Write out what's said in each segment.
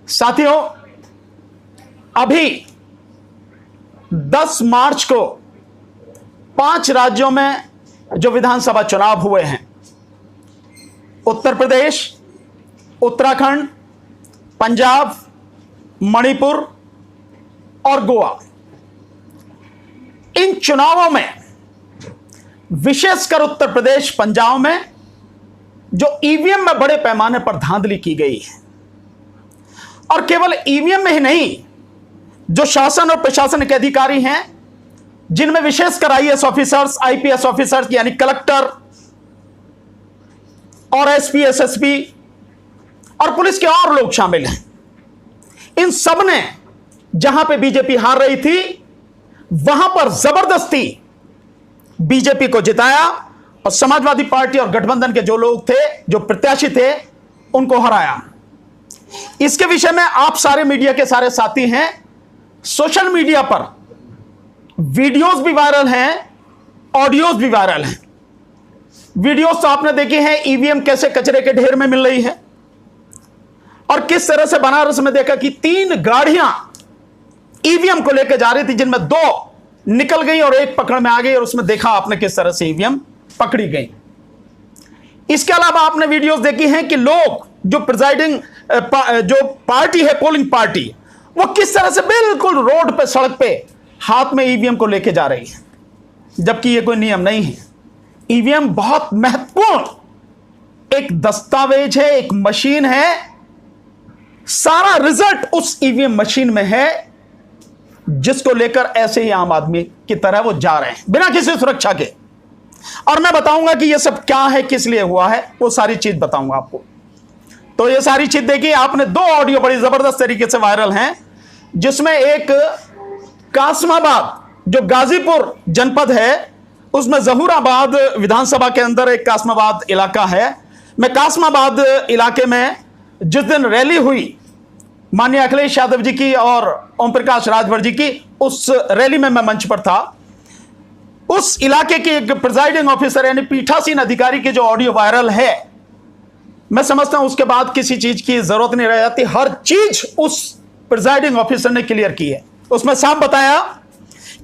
साथियों, अभी 10 मार्च को 5 राज्यों में जो विधानसभा चुनाव हुए हैं, उत्तर प्रदेश, उत्तराखंड, पंजाब, मणिपुर और गोवा, इन चुनावों में विशेषकर उत्तर प्रदेश, पंजाब में जो ईवीएम में बड़े पैमाने पर धांधली की गई है, और केवल ईवीएम में ही नहीं, जो शासन और प्रशासन के अधिकारी हैं, जिनमें विशेषकर आईएएस ऑफिसर्स, आईपीएस ऑफिसर्स यानी कलेक्टर और एसपी, एसएसपी और पुलिस के और लोग शामिल हैं, इन सब ने जहां पे बीजेपी हार रही थी वहां पर जबरदस्ती बीजेपी को जिताया और समाजवादी पार्टी और गठबंधन के जो लोग थे, जो प्रत्याशी थे, उनको हराया। इसके विषय में आप सारे मीडिया के सारे साथी हैं, सोशल मीडिया पर वीडियोस भी वायरल हैं, ऑडियोस भी वायरल हैं। वीडियोस तो आपने देखे हैं, ईवीएम कैसे कचरे के ढेर में मिल रही है, और किस तरह से बनारस में देखा कि 3 गाड़ियां ईवीएम को लेकर जा रही थी, जिनमें 2 निकल गई और 1 पकड़ में आ गई, और उसमें देखा आपने किस तरह से ईवीएम पकड़ी गई। इसके अलावा आपने वीडियोस देखी हैं कि लोग जो प्रिजाइडिंग जो पार्टी है, पोलिंग पार्टी, वो किस तरह से बिल्कुल रोड पे, सड़क पे हाथ में ईवीएम को लेके जा रही है, जबकि ये कोई नियम नहीं है। ईवीएम बहुत महत्वपूर्ण एक दस्तावेज है, एक मशीन है, सारा रिजल्ट उस ईवीएम मशीन में है, जिसको लेकर ऐसे ही आम आदमी की तरह वो जा रहे हैं बिना किसी सुरक्षा के। और मैं बताऊंगा कि ये सब क्या है, किस लिए हुआ है, वो सारी चीज बताऊंगा आपको। तो ये सारी चीज देखिए, आपने 2 ऑडियो बड़ी जबरदस्त तरीके से वायरल हैं, जिसमें एक कासमाबाद, जो गाजीपुर जनपद है, उसमें जहूराबाद विधानसभा के अंदर एक कासमाबाद इलाका है। मैं कासमाबाद इलाके में जिस दिन रैली हुई माननीय अखिलेश यादव जी की और ओम प्रकाश राजभर जी की, उस रैली में मैं मंच पर था। उस इलाके के एक प्रिजाइडिंग ऑफिसर यानी पीठासीन अधिकारी की जो ऑडियो वायरल है, मैं समझता हूं उसके बाद किसी चीज की जरूरत नहीं रह जाती। हर चीज उस प्रिजाइडिंग ऑफिसर ने क्लियर की है। उसमें साफ बताया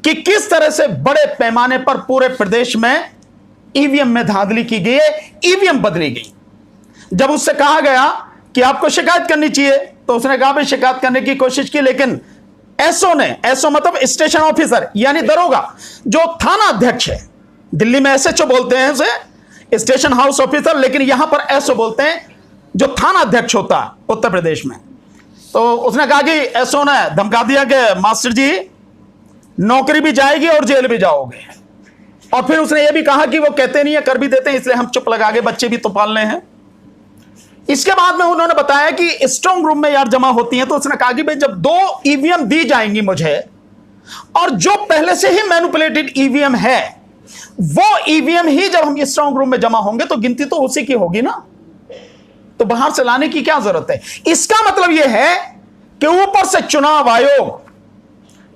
कि किस तरह से बड़े पैमाने पर पूरे प्रदेश में ईवीएम में धांधली की गई है, ईवीएम बदली गई। जब उससे कहा गया कि आपको शिकायत करनी चाहिए, तो उसने कहा भाई शिकायत करने की कोशिश की, लेकिन एसओ ने, एसओ मतलब स्टेशन ऑफिसर यानी दरोगा, जो थाना अध्यक्ष है, दिल्ली में एसएचओ बोलते हैं उसे, स्टेशन हाउस ऑफिसर, लेकिन यहां पर एसओ बोलते हैं, जो थाना अध्यक्ष होता है उत्तर प्रदेश में। तो उसने कहा कि एसओ ने धमका दिया कि मास्टर जी नौकरी भी जाएगी और जेल भी जाओगे। और फिर उसने यह भी कहा कि वो कहते नहीं है, कर भी देते हैं, इसलिए हम चुप लगा के बच्चे भी तो पालने हैं। इसके बाद में उन्होंने बताया कि स्ट्रांग रूम में यार जमा होती हैं, तो उसने कहा कि भाई जब 2 ईवीएम दी जाएंगी मुझे, और जो पहले से ही मैनिपुलेटेड ईवीएम है, वो ईवीएम ही जब हम स्ट्रांग रूम में जमा होंगे तो गिनती तो उसी की होगी ना, तो बाहर से लाने की क्या जरूरत है। इसका मतलब यह है कि ऊपर से चुनाव आयोग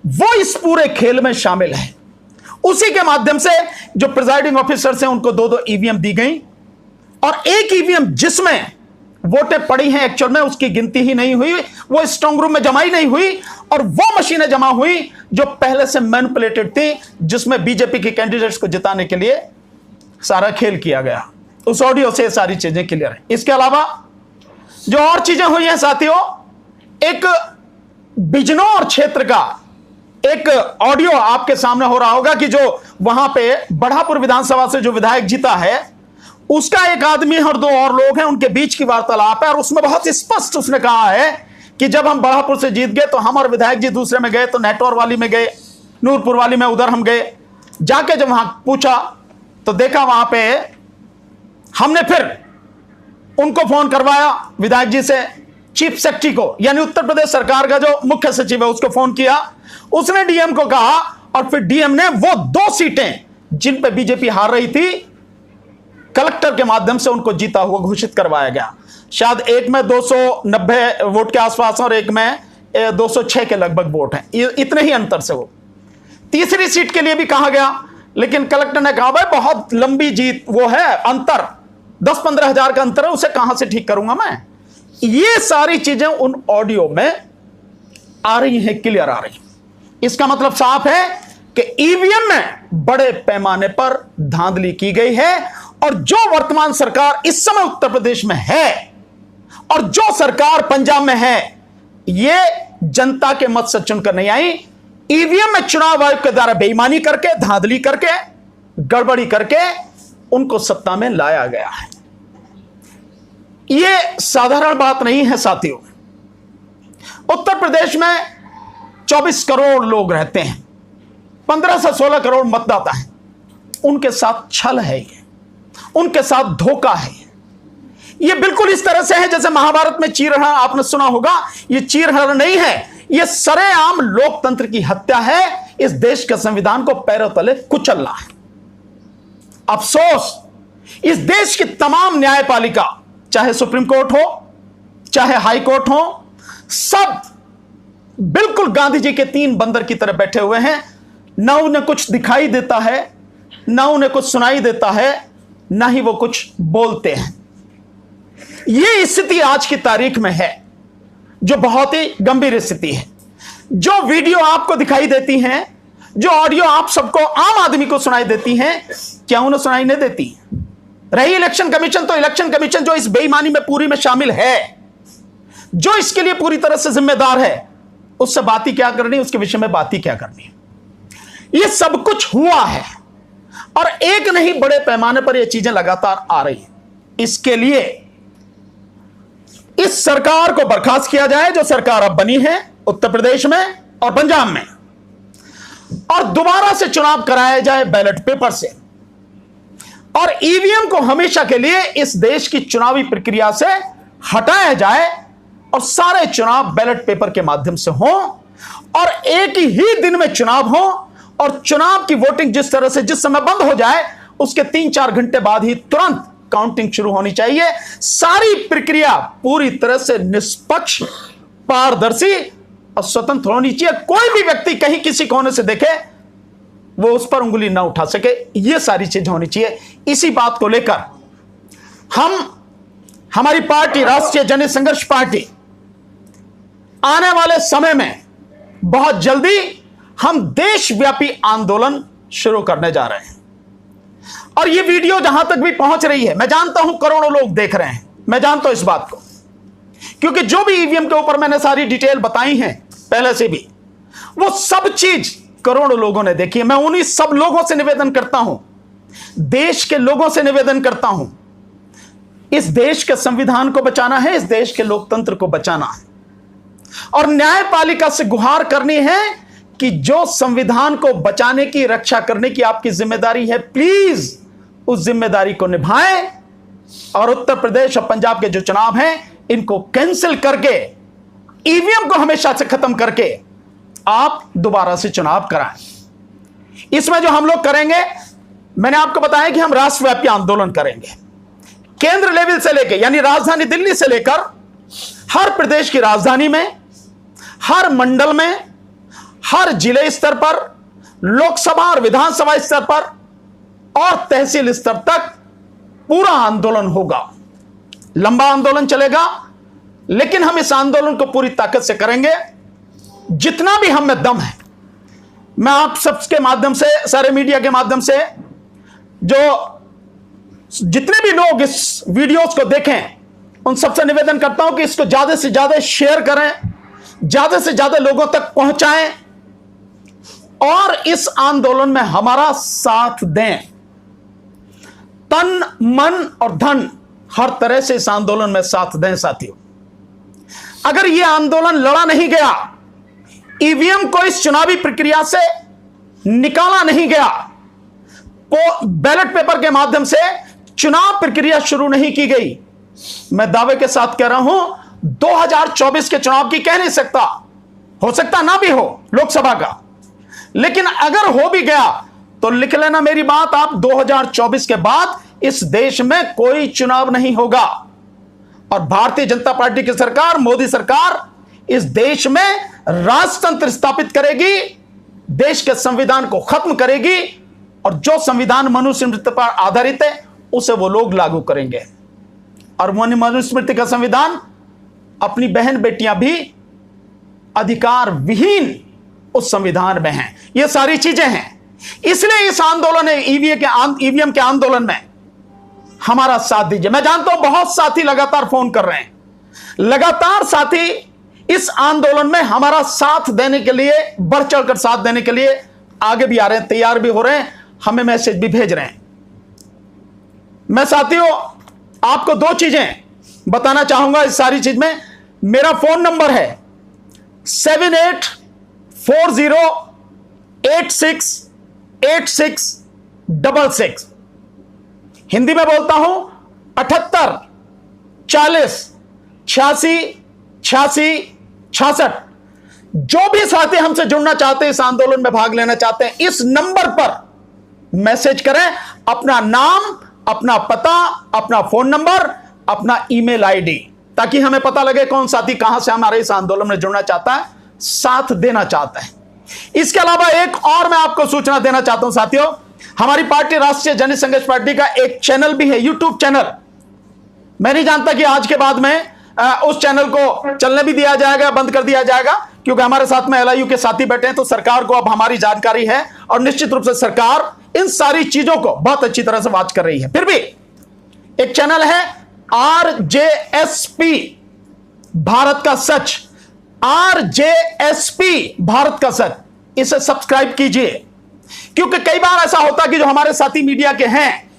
वो इस पूरे खेल में शामिल है। उसी के माध्यम से जो प्रिजाइडिंग ऑफिसर्स हैं उनको 2-2 ईवीएम दी गई, और एक ईवीएम जिसमें वोटें पड़ी हैं एक्चुअल में उसकी गिनती ही नहीं हुई, वो स्ट्रांग रूम में जमा ही नहीं हुई, और वो मशीनें जमा हुई जो पहले से मैनिपुलेटेड थी, जिसमें बीजेपी के कैंडिडेट्स को जिताने के लिए सारा खेल किया गया। उस ऑडियो से सारी चीजें क्लियर है। इसके अलावा जो और चीजें हुई हैं साथियों, एक बिजनौर क्षेत्र का एक ऑडियो आपके सामने हो रहा होगा कि जो वहां पे बढ़ापुर विधानसभा से जो विधायक जीता है, उसका एक आदमी और 2 और लोग हैं, उनके बीच की वार्तालाप है, और उसमें बहुत स्पष्ट उसने कहा है कि जब हम बढ़ापुर से जीत गए तो हम और विधायक जी दूसरे में गए, तो नेटौर वाली में गए, नूरपुर वाली में, उधर हम गए। जाके जब वहां पूछा तो देखा वहां पे हमने फिर उनको फोन करवाया, विधायक जी से चीफ सेक्रेटरी को, यानी उत्तर प्रदेश सरकार का जो मुख्य सचिव है उसको फोन किया, उसने डीएम को कहा, और फिर डीएम ने वो 2 सीटें जिन पे बीजेपी हार रही थी, कलेक्टर के माध्यम से उनको जीता हुआ घोषित करवाया गया। शायद एक में 290 वोट के आसपास और एक में 206 के लगभग वोट हैं, इतने ही अंतर से वो तीसरी सीट के लिए भी कहा गया, लेकिन कलेक्टर ने कहा भाई बहुत लंबी जीत वो है, अंतर 10-15 हजार का अंतर है, उसे कहां से ठीक करूंगा मैं। ये सारी चीजें उन ऑडियो में आ रही हैं, क्लियर आ रही। इसका मतलब साफ है कि ईवीएम में बड़े पैमाने पर धांधली की गई है, और जो वर्तमान सरकार इस समय उत्तर प्रदेश में है और जो सरकार पंजाब में है, ये जनता के मत से चुनकर नहीं आई। ईवीएम में चुनाव आयोग के द्वारा बेईमानी करके, धांधली करके, गड़बड़ी करके उनको सत्ता में लाया गया है। यह साधारण बात नहीं है साथियों। उत्तर प्रदेश में 24 करोड़ लोग रहते हैं, 15 से 16 करोड़ मतदाता हैं। उनके साथ छल है, ये उनके साथ धोखा है। ये बिल्कुल इस तरह से है जैसे महाभारत में चीरहरण आपने सुना होगा। ये चीरहरण नहीं है, ये सरेआम लोकतंत्र की हत्या है। इस देश के संविधान को पैरों तले कुचलना है। अफसोस, इस देश की तमाम न्यायपालिका, चाहे सुप्रीम कोर्ट हो, चाहे हाई कोर्ट हो, सब बिल्कुल गांधी जी के 3 बंदर की तरह बैठे हुए हैं। ना उन्हें कुछ दिखाई देता है, ना उन्हें कुछ सुनाई देता है, ना ही वो कुछ बोलते हैं। यह स्थिति आज की तारीख में है, जो बहुत ही गंभीर स्थिति है। जो वीडियो आपको दिखाई देती हैं, जो ऑडियो आप सबको, आम आदमी को सुनाई देती हैं, क्या उन्हें सुनाई नहीं देती? रही इलेक्शन कमीशन, तो इलेक्शन कमीशन जो इस बेईमानी में पूरी में शामिल है, जो इसके लिए पूरी तरह से जिम्मेदार है, उससे बात ही क्या करनी, उसके विषय में बात ही क्या करनी। यह सब कुछ हुआ है, और एक नहीं, बड़े पैमाने पर यह चीजें लगातार आ रही हैं। इसके लिए इस सरकार को बर्खास्त किया जाए, जो सरकार अब बनी है उत्तर प्रदेश में और पंजाब में, और दोबारा से चुनाव कराया जाए बैलेट पेपर से, और ईवीएम को हमेशा के लिए इस देश की चुनावी प्रक्रिया से हटाया जाए, और सारे चुनाव बैलेट पेपर के माध्यम से हों, और एक ही दिन में चुनाव हो, और चुनाव की वोटिंग जिस तरह से जिस समय बंद हो जाए, उसके 3-4 घंटे बाद ही तुरंत काउंटिंग शुरू होनी चाहिए। सारी प्रक्रिया पूरी तरह से निष्पक्ष, पारदर्शी और स्वतंत्र होनी चाहिए। कोई भी व्यक्ति कहीं किसी कोने से देखे, वो उस पर उंगली ना उठा सके। ये सारी चीजें होनी चाहिए। इसी बात को लेकर हमारी पार्टी, राष्ट्रीय जन संघर्ष पार्टी, आने वाले समय में बहुत जल्दी हम देशव्यापी आंदोलन शुरू करने जा रहे हैं। और ये वीडियो जहां तक भी पहुंच रही है, मैं जानता हूं करोड़ों लोग देख रहे हैं, मैं जानता हूं इस बात को, क्योंकि जो भी ईवीएम के ऊपर मैंने सारी डिटेल बताई है पहले से भी, वो सब चीज करोड़ों लोगों ने देखी है। मैं उन्हीं सब लोगों से निवेदन करता हूं, देश के लोगों से निवेदन करता हूं, इस देश के संविधान को बचाना है, इस देश के लोकतंत्र को बचाना है, और न्यायपालिका से गुहार करनी है कि जो संविधान को बचाने की, रक्षा करने की आपकी जिम्मेदारी है, प्लीज उस जिम्मेदारी को निभाएं, और उत्तर प्रदेश और पंजाब के जो चुनाव हैं, इनको कैंसिल करके, ईवीएम को हमेशा से खत्म करके आप दोबारा से चुनाव कराएं। इसमें जो हम लोग करेंगे, मैंने आपको बताया कि हम राष्ट्रव्यापी आंदोलन करेंगे, केंद्र लेवल से लेकर, यानी राजधानी दिल्ली से लेकर हर प्रदेश की राजधानी में, हर मंडल में, हर जिले स्तर पर, लोकसभा और विधानसभा स्तर पर और तहसील स्तर तक पूरा आंदोलन होगा। लंबा आंदोलन चलेगा, लेकिन हम इस आंदोलन को पूरी ताकत से करेंगे। जितना भी हम में दम है, मैं आप सबके माध्यम से, सारे मीडिया के माध्यम से, जो जितने भी लोग इस वीडियोस को देखें, उन सबसे निवेदन करता हूं कि इसको ज्यादा से ज्यादा शेयर करें, ज्यादा से ज्यादा लोगों तक पहुंचाएं, और इस आंदोलन में हमारा साथ दें। तन, मन और धन हर तरह से इस आंदोलन में साथ दें साथियों। अगर यह आंदोलन लड़ा नहीं गया, ईवीएम को इस चुनावी प्रक्रिया से निकाला नहीं गया, बैलेट पेपर के माध्यम से चुनाव प्रक्रिया शुरू नहीं की गई, मैं दावे के साथ कह रहा हूं 2024 के चुनाव की कह नहीं सकता, हो सकता ना भी हो लोकसभा का, लेकिन अगर हो भी गया तो लिख लेना मेरी बात आप, 2024 के बाद इस देश में कोई चुनाव नहीं होगा, और भारतीय जनता पार्टी की सरकार, मोदी सरकार, इस देश में राजतंत्र स्थापित करेगी, देश के संविधान को खत्म करेगी, और जो संविधान मनुस्मृति पर आधारित है उसे वो लोग लागू करेंगे। और मनुस्मृति का संविधान अपनी बहन बेटियां भी अधिकार विहीन उस संविधान में हैं। ये सारी चीजें हैं। इसलिए इस आंदोलन ईवीएम के आंदोलन में हमारा साथ दीजिए। मैं जानता हूं बहुत साथी लगातार फोन कर रहे हैं, लगातार साथी इस आंदोलन में हमारा साथ देने के लिए, बढ़ चढ़कर साथ देने के लिए आगे भी आ रहे हैं, तैयार भी हो रहे हैं, हमें मैसेज भी भेज रहे हैं। मैं साथियों आपको दो चीजें बताना चाहूंगा इस सारी चीज में। मेरा फोन नंबर है 7840868666। हिंदी में बोलता हूं 78 40 86 86 66। जो भी साथी हमसे जुड़ना चाहते हैं, इस आंदोलन में भाग लेना चाहते हैं, इस नंबर पर मैसेज करें, अपना नाम, अपना पता, अपना फोन नंबर, अपना ईमेल आईडी, ताकि हमें पता लगे कौन साथी कहां से हमारे इस आंदोलन में जुड़ना चाहता है, साथ देना चाहता है। इसके अलावा एक और मैं आपको सूचना देना चाहता हूं साथियों, हमारी पार्टी राष्ट्रीय जनता संघर्ष पार्टी का एक चैनल भी है, यूट्यूब चैनल। मैं नहीं जानता कि आज के बाद में उस चैनल को चलने भी दिया जाएगा, बंद कर दिया जाएगा, क्योंकि हमारे साथ में LIU के साथी बैठे हैं, तो सरकार को अब हमारी जानकारी है और निश्चित रूप से सरकार इन सारी चीजों को बहुत अच्छी तरह से वॉच कर रही है। फिर भी एक चैनल है RJSP भारत का सच, RJSP भारत का सच, इसे सब्सक्राइब कीजिए। क्योंकि कई बार ऐसा होता है कि जो हमारे साथी मीडिया के हैं,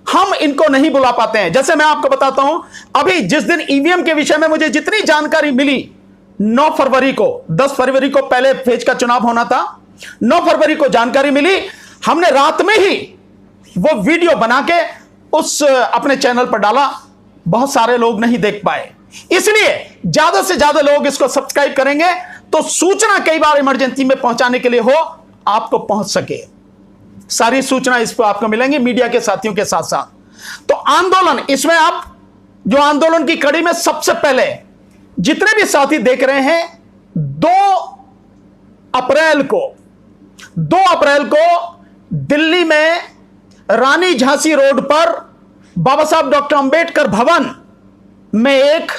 हम इनको नहीं बुला पाते हैं। जैसे मैं आपको बताता हूं, अभी जिस दिन ईवीएम के विषय में मुझे जितनी जानकारी मिली, 9 फरवरी को, 10 फरवरी को पहले फेज का चुनाव होना था, 9 फरवरी को जानकारी मिली, हमने रात में ही वो वीडियो बना के उस अपने चैनल पर डाला। बहुत सारे लोग नहीं देख पाए, इसलिए ज्यादा से ज्यादा लोग इसको सब्सक्राइब करेंगे तो सूचना कई बार इमरजेंसी में पहुंचाने के लिए हो, आपको पहुंच सके। सारी सूचना इस पर आपको मिलेंगी मीडिया के साथियों के साथ साथ। तो आंदोलन, इसमें आप जो आंदोलन की कड़ी में सबसे पहले जितने भी साथी देख रहे हैं, 2 अप्रैल को दिल्ली में रानी झांसी रोड पर बाबा साहब डॉक्टर अंबेडकर भवन में एक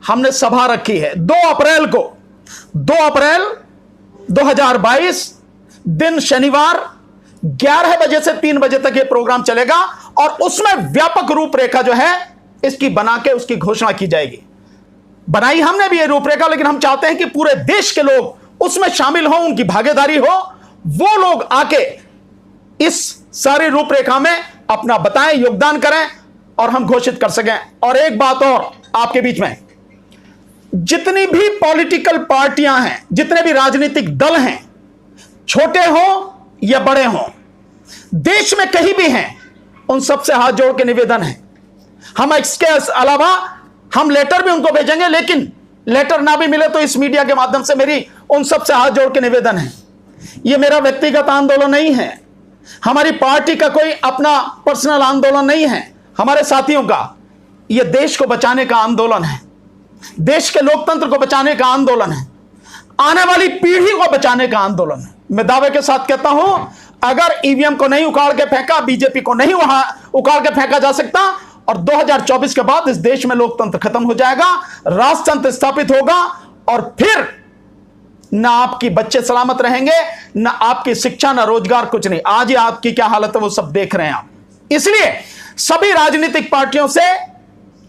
हमने सभा रखी है। 2 अप्रैल को, 2 अप्रैल 2022 दिन शनिवार 11 बजे से 3 बजे तक यह प्रोग्राम चलेगा और उसमें व्यापक रूपरेखा जो है इसकी बना के उसकी घोषणा की जाएगी। बनाई हमने भी ये रूपरेखा, लेकिन हम चाहते हैं कि पूरे देश के लोग उसमें शामिल हो, उनकी भागीदारी हो, वो लोग आके इस सारी रूपरेखा में अपना बताएं, योगदान करें और हम घोषित कर सकें। और एक बात और आपके बीच में, जितनी भी पॉलिटिकल पार्टियां हैं, जितने भी राजनीतिक दल हैं, छोटे हो या बड़े हो, देश में कहीं भी हैं, उन सबसे हाथ जोड़ के निवेदन है, हम इसके अलावा हम लेटर भी उनको भेजेंगे, लेकिन लेटर ना भी मिले तो इस मीडिया के माध्यम से मेरी उन सबसे हाथ जोड़ के निवेदन है। यह मेरा व्यक्तिगत आंदोलन नहीं है, हमारी पार्टी का कोई अपना पर्सनल आंदोलन नहीं है, हमारे साथियों का यह देश को बचाने का आंदोलन है, देश के लोकतंत्र को बचाने का आंदोलन है, आने वाली पीढ़ी को बचाने का आंदोलन है। मैं दावे के साथ कहता हूं, अगर ईवीएम को नहीं उखाड़ के फेंका, बीजेपी को नहीं वहां उखाड़ के फेंका जा सकता, और 2024 के बाद इस देश में लोकतंत्र खत्म हो जाएगा, राजतंत्र स्थापित होगा, और फिर ना आपकी बच्चे सलामत रहेंगे, ना आपकी शिक्षा, ना रोजगार, कुछ नहीं। आज ही आपकी क्या हालत है वो सब देख रहे हैं आप। इसलिए सभी राजनीतिक पार्टियों से,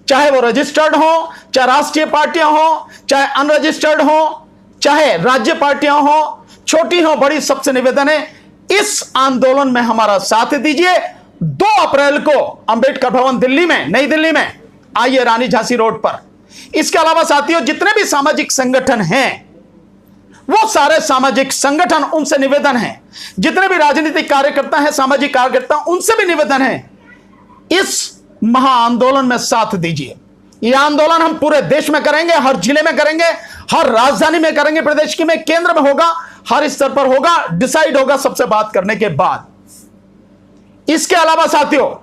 चाहे वो रजिस्टर्ड हो, चाहे राष्ट्रीय पार्टियां हो, चाहे अनरजिस्टर्ड हो, चाहे राज्य पार्टियां हो, छोटी हो बड़ी, सबसे निवेदन है इस आंदोलन में हमारा साथ दीजिए। 2 अप्रैल को अंबेडकर भवन दिल्ली में, नई दिल्ली में आइए, रानी झांसी रोड पर। इसके अलावा साथियों, जितने भी सामाजिक संगठन हैं, वो सारे सामाजिक संगठन, उनसे निवेदन है, जितने भी राजनीतिक कार्यकर्ता हैं, सामाजिक कार्यकर्ता, उनसे भी निवेदन है, इस महाआंदोलन में साथ दीजिए। यह आंदोलन हम पूरे देश में करेंगे, हर जिले में करेंगे, हर राजधानी में करेंगे, प्रदेश की में, केंद्र में होगा, हर स्तर पर होगा, डिसाइड होगा सबसे बात करने के बाद। इसके अलावा साथियों,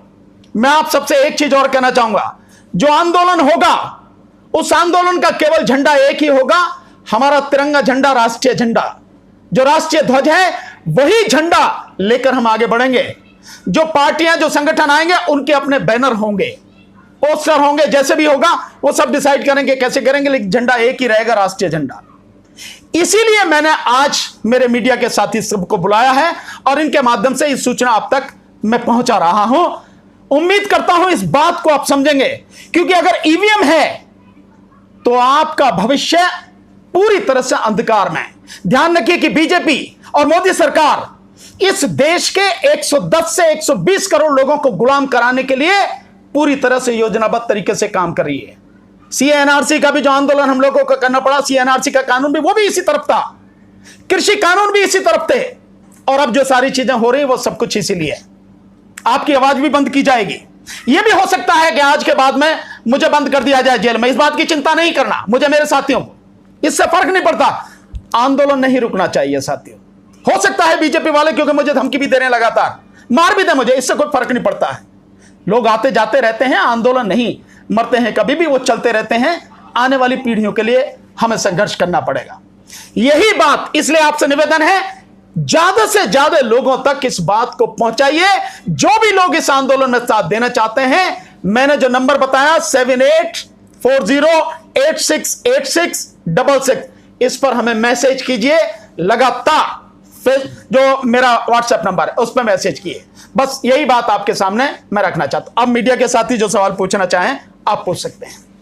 मैं आप सबसे एक चीज और कहना चाहूंगा, जो आंदोलन होगा उस आंदोलन का केवल झंडा एक ही होगा, हमारा तिरंगा झंडा, राष्ट्रीय झंडा, जो राष्ट्रीय ध्वज है, वही झंडा लेकर हम आगे बढ़ेंगे। जो पार्टियां, जो संगठन आएंगे, उनके अपने बैनर होंगे, पोस्टर होंगे, जैसे भी होगा वो सब डिसाइड करेंगे कैसे करेंगे, लेकिन झंडा एक ही रहेगा, राष्ट्रीय झंडा। इसीलिए मैंने आज मेरे मीडिया के साथी सबको बुलाया है और इनके माध्यम से इस सूचना आप तक मैं पहुंचा रहा हूं। उम्मीद करता हूं इस बात को आप समझेंगे, क्योंकि अगर ईवीएम है तो आपका भविष्य पूरी तरह से अंधकार में। ध्यान रखिए कि बीजेपी और मोदी सरकार इस देश के 110 से 120 करोड़ लोगों को गुलाम कराने के लिए पूरी तरह से योजनाबद्ध तरीके से काम कर रही है। सीएनआरसी का भी जो आंदोलन हम लोगों को करना पड़ा, सीएनआरसी का कानून भी वो भी इसी तरफ था, कृषि कानून भी इसी तरफ थे, और अब जो सारी चीजें हो रही वो सब कुछ इसीलिए। आपकी आवाज भी बंद की जाएगी। यह भी हो सकता है कि आज के बाद में मुझे बंद कर दिया जाए जेल में, इस बात की चिंता नहीं करना मुझे, मेरे साथियों को इससे फर्क नहीं पड़ता। आंदोलन नहीं रुकना चाहिए साथियों। हो सकता है बीजेपी वाले क्योंकि मुझे धमकी भी दे रहे हैं, लगातार मार भी दे मुझे, इससे कोई फर्क नहीं पड़ता है। लोग आते जाते रहते हैं, आंदोलन नहीं मरते हैं कभी भी, वो चलते रहते हैं। आने वाली पीढ़ियों के लिए हमें संघर्ष करना पड़ेगा। यही बात, इसलिए आपसे निवेदन है ज्यादा से ज्यादा लोगों तक इस बात को पहुंचाइए। जो भी लोग इस आंदोलन में साथ देना चाहते हैं, मैंने जो नंबर बताया 7840868666, इस पर हमें मैसेज कीजिए लगातार। फिर जो मेरा व्हाट्सएप नंबर है उस पर मैसेज किए। बस यही बात आपके सामने मैं रखना चाहता हूं। अब मीडिया के साथी जो सवाल पूछना चाहें आप पूछ सकते हैं।